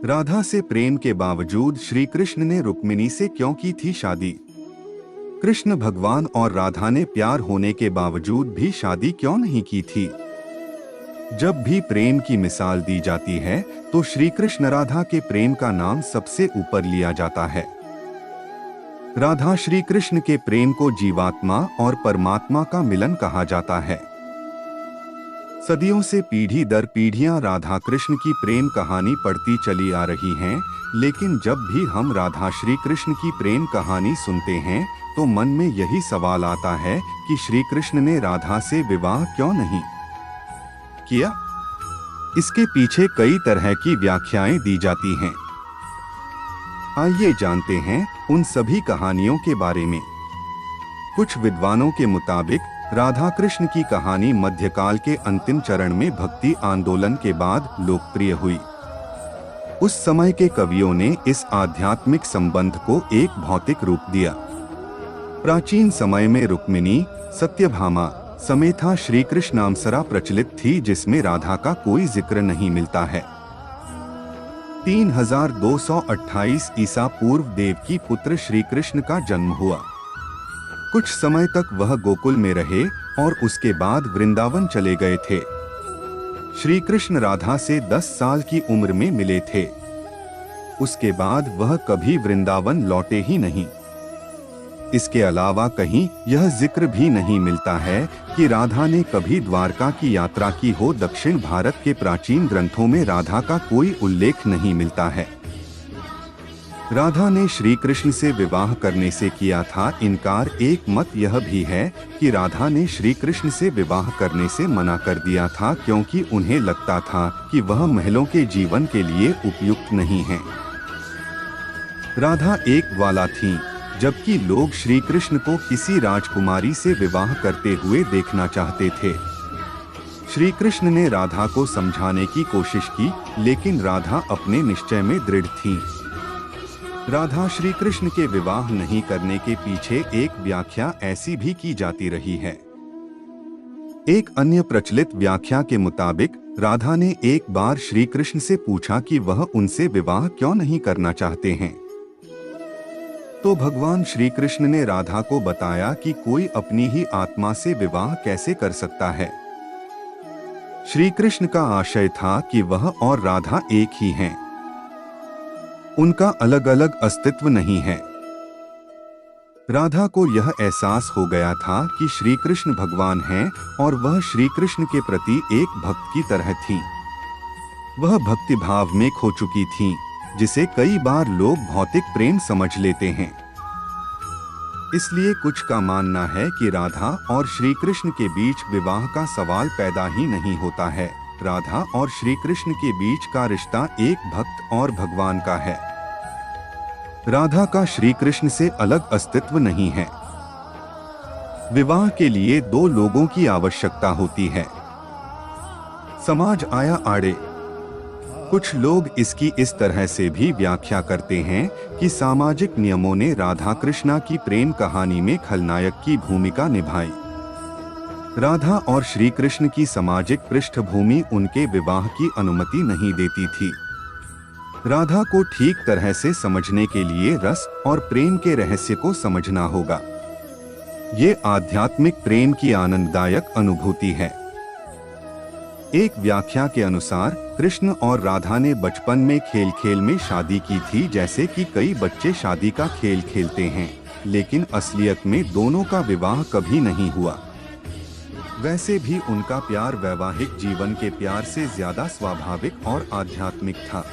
राधा से प्रेम के बावजूद श्री कृष्ण ने रुक्मिणी से क्यों की थी शादी? कृष्ण भगवान और राधा ने प्यार होने के बावजूद भी शादी क्यों नहीं की थी? जब भी प्रेम की मिसाल दी जाती है तो श्री कृष्ण राधा के प्रेम का नाम सबसे ऊपर लिया जाता है। राधा श्री कृष्ण के प्रेम को जीवात्मा और परमात्मा का मिलन कहा जाता है। सदियों से पीढ़ी दर पीढ़ियां राधा कृष्ण की प्रेम कहानी पढ़ती चली आ रही हैं, लेकिन जब भी हम राधा श्री कृष्ण की प्रेम कहानी सुनते हैं तो मन में यही सवाल आता है कि श्री कृष्ण ने राधा से विवाह क्यों नहीं किया? इसके पीछे कई तरह की व्याख्याएं दी जाती हैं। आइए जानते हैं उन सभी कहानियों के बारे में। कुछ विद्वानों के मुताबिक राधा कृष्ण की कहानी मध्यकाल के अंतिम चरण में भक्ति आंदोलन के बाद लोकप्रिय हुई। उस समय के कवियों ने इस आध्यात्मिक संबंध को एक भौतिक रूप दिया। प्राचीन समय में रुक्मिणी, सत्यभामा, समेथा श्री कृष्णामसरा प्रचलित थी, जिसमें राधा का कोई जिक्र नहीं मिलता है। 3228 ईसा पूर्व देवकी पुत्र श्री कृष्ण का जन्म हुआ। कुछ समय तक वह गोकुल में रहे और उसके बाद वृंदावन चले गए थे। श्री कृष्ण राधा से 10 साल की उम्र में मिले थे। उसके बाद वह कभी वृंदावन लौटे ही नहीं। इसके अलावा कहीं यह जिक्र भी नहीं मिलता है कि राधा ने कभी द्वारका की यात्रा की हो। दक्षिण भारत के प्राचीन ग्रंथों में राधा का कोई उल्लेख नहीं मिलता है। राधा ने श्री कृष्ण से विवाह करने से किया था इनकार। एक मत यह भी है कि राधा ने श्री कृष्ण से विवाह करने से मना कर दिया था क्योंकि उन्हें लगता था कि वह महलों के जीवन के लिए उपयुक्त नहीं है। राधा एक वाला थी, जबकि लोग श्री कृष्ण को किसी राजकुमारी से विवाह करते हुए देखना चाहते थे। श्री कृष्ण ने राधा को समझाने की कोशिश की, लेकिन राधा अपने निश्चय में दृढ़ थी। राधा श्री कृष्ण के विवाह नहीं करने के पीछे एक व्याख्या ऐसी भी की जाती रही है। एक अन्य प्रचलित व्याख्या के मुताबिक राधा ने एक बार श्री कृष्ण से पूछा कि वह उनसे विवाह क्यों नहीं करना चाहते हैं। तो भगवान श्री कृष्ण ने राधा को बताया कि कोई अपनी ही आत्मा से विवाह कैसे कर सकता है। श्री कृष्ण का आशय था कि वह और राधा एक ही हैं। उनका अलग अलग अस्तित्व नहीं है। राधा को यह एहसास हो गया था कि श्री कृष्ण भगवान हैं और वह श्री कृष्ण के प्रति एक भक्त की तरह थी। वह भक्ति भाव में खो चुकी थी, जिसे कई बार लोग भौतिक प्रेम समझ लेते हैं। इसलिए कुछ का मानना है कि राधा और श्री कृष्ण के बीच विवाह का सवाल पैदा ही नहीं होता है। राधा और श्री कृष्ण के बीच का रिश्ता एक भक्त और भगवान का है। राधा का श्री कृष्ण से अलग अस्तित्व नहीं है। विवाह के लिए दो लोगों की आवश्यकता होती है। समाज आया आड़े। कुछ लोग इसकी इस तरह से भी व्याख्या करते हैं कि सामाजिक नियमों ने राधा कृष्णा की प्रेम कहानी में खलनायक की भूमिका निभाई। राधा और श्री कृष्ण की सामाजिक पृष्ठभूमि उनके विवाह की अनुमति नहीं देती थी। राधा को ठीक तरह से समझने के लिए रस और प्रेम के रहस्य को समझना होगा। ये आध्यात्मिक प्रेम की आनंददायक अनुभूति है। एक व्याख्या के अनुसार कृष्ण और राधा ने बचपन में खेल खेल में शादी की थी, जैसे कि कई बच्चे शादी का खेल खेलते हैं, लेकिन असलियत में दोनों का विवाह कभी नहीं हुआ। वैसे भी उनका प्यार वैवाहिक जीवन के प्यार से ज्यादा स्वाभाविक और आध्यात्मिक था।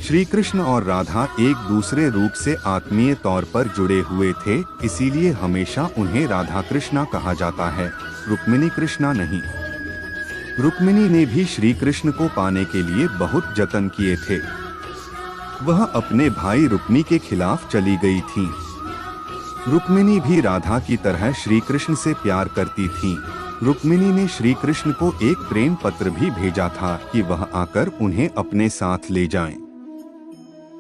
श्री कृष्ण और राधा एक दूसरे रूप से आत्मीय तौर पर जुड़े हुए थे, इसीलिए हमेशा उन्हें राधा कृष्णा कहा जाता है, रुक्मिणी कृष्णा नहीं। रुक्मिणी ने भी श्री कृष्ण को पाने के लिए बहुत जतन किए थे। वह अपने भाई रुक्मी के खिलाफ चली गई थी। रुक्मिणी भी राधा की तरह श्री कृष्ण से प्यार करती थी। रुक्मिणी ने श्री कृष्ण को एक प्रेम पत्र भी भेजा था कि वह आकर उन्हें अपने साथ ले जाएं।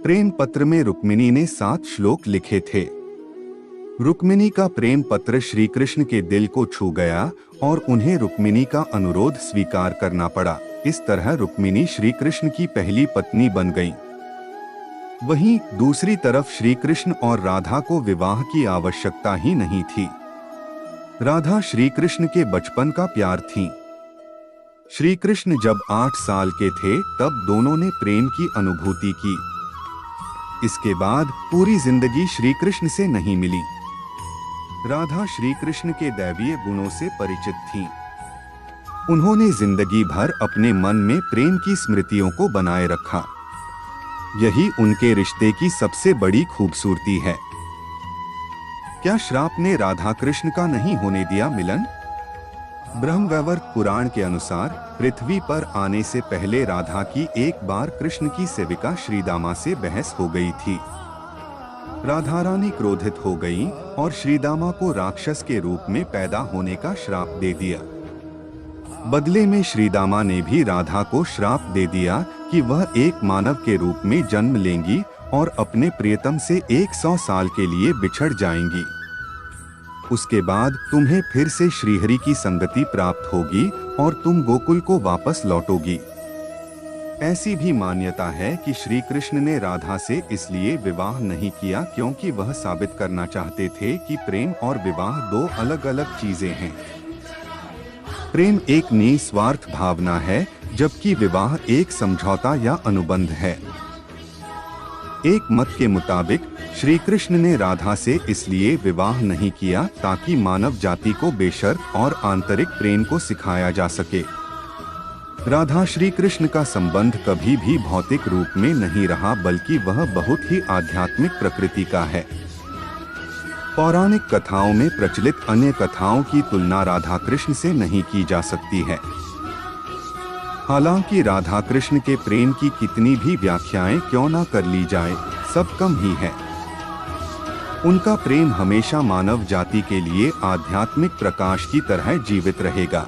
प्रेम पत्र में रुक्मिणी ने 7 श्लोक लिखे थे। रुक्मिणी का प्रेम पत्र श्री कृष्ण के दिल को छू गया और उन्हें रुक्मिणी का अनुरोध स्वीकार करना पड़ा। इस तरह रुक्मिणी श्री कृष्ण की पहली पत्नी बन गईं। वहीं दूसरी तरफ श्री कृष्ण और राधा को विवाह की आवश्यकता ही नहीं थी। राधा श्री कृष्ण के बचपन का प्यार थी। श्री कृष्ण जब 8 साल के थे तब दोनों ने प्रेम की अनुभूति की। इसके बाद पूरी जिंदगी श्री कृष्ण से नहीं मिली। राधा श्री कृष्ण के दैवीय गुणों से परिचित थीं। उन्होंने जिंदगी भर अपने मन में प्रेम की स्मृतियों को बनाए रखा। यही उनके रिश्ते की सबसे बड़ी खूबसूरती है। क्या श्राप ने राधा कृष्ण का नहीं होने दिया मिलन? ब्रह्मवैवर्त पुराण के अनुसार पृथ्वी पर आने से पहले राधा की एक बार कृष्ण की सेविका श्रीदामा से बहस हो गई थी। राधा रानी क्रोधित हो गईं और श्रीदामा को राक्षस के रूप में पैदा होने का श्राप दे दिया। बदले में श्रीदामा ने भी राधा को श्राप दे दिया कि वह एक मानव के रूप में जन्म लेंगी और अपने प्रियतम से 100 साल के लिए बिछड़ जाएंगी। उसके बाद तुम्हें फिर से श्रीहरि की संगति प्राप्त होगी और तुम गोकुल को वापस लौटोगी। ऐसी भी मान्यता है कि श्री कृष्ण ने राधा से इसलिए विवाह नहीं किया क्योंकि वह साबित करना चाहते थे कि प्रेम और विवाह 2 अलग अलग चीजें हैं। प्रेम एक निस्वार्थ भावना है, जबकि विवाह एक समझौता या अनुबंध है। एक मत के मुताबिक श्री कृष्ण ने राधा से इसलिए विवाह नहीं किया ताकि मानव जाति को बेशर्त और आंतरिक प्रेम को सिखाया जा सके। राधा श्री कृष्ण का संबंध कभी भी भौतिक रूप में नहीं रहा, बल्कि वह बहुत ही आध्यात्मिक प्रकृति का है। पौराणिक कथाओं में प्रचलित अन्य कथाओं की तुलना राधा कृष्ण से नहीं की जा सकती है। हालांकि राधा कृष्ण के प्रेम की कितनी भी व्याख्याएं क्यों न कर ली जाए, सब कम ही है। उनका प्रेम हमेशा मानव जाति के लिए आध्यात्मिक प्रकाश की तरह जीवित रहेगा।